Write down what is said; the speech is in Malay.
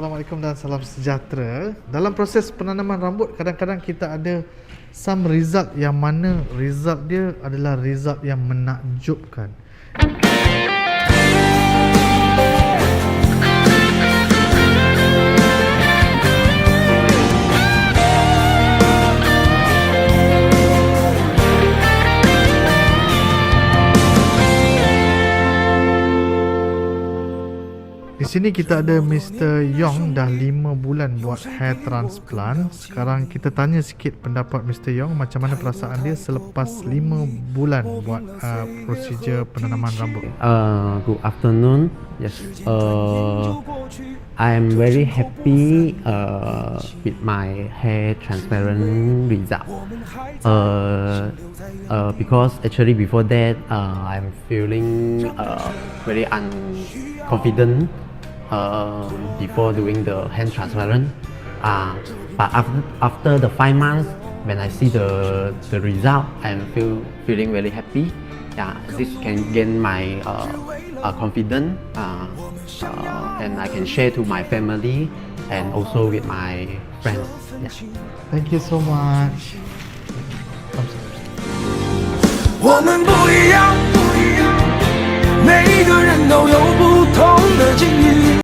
Assalamualaikum dan salam sejahtera. Dalam proses penanaman rambut, kadang-kadang kita ada some result yang mana result dia adalah result yang menakjubkan. Di sini kita ada Mr. Yong dah 5 bulan buat hair transplant. Sekarang kita tanya sikit pendapat Mr. Yong macam mana perasaan dia selepas 5 bulan buat prosedur penanaman rambut. Good afternoon. Yes. I am very happy with my hair transplant result. Because actually before that, I'm feeling very unconfident before doing the hand transplant. But after the 5 months, when I see the result, I'm feeling very happy. Yeah, this can gain my confidence, and I can share to my family and also with my friends. Yeah. Thank you so much. 我们不一样，每一个人都有不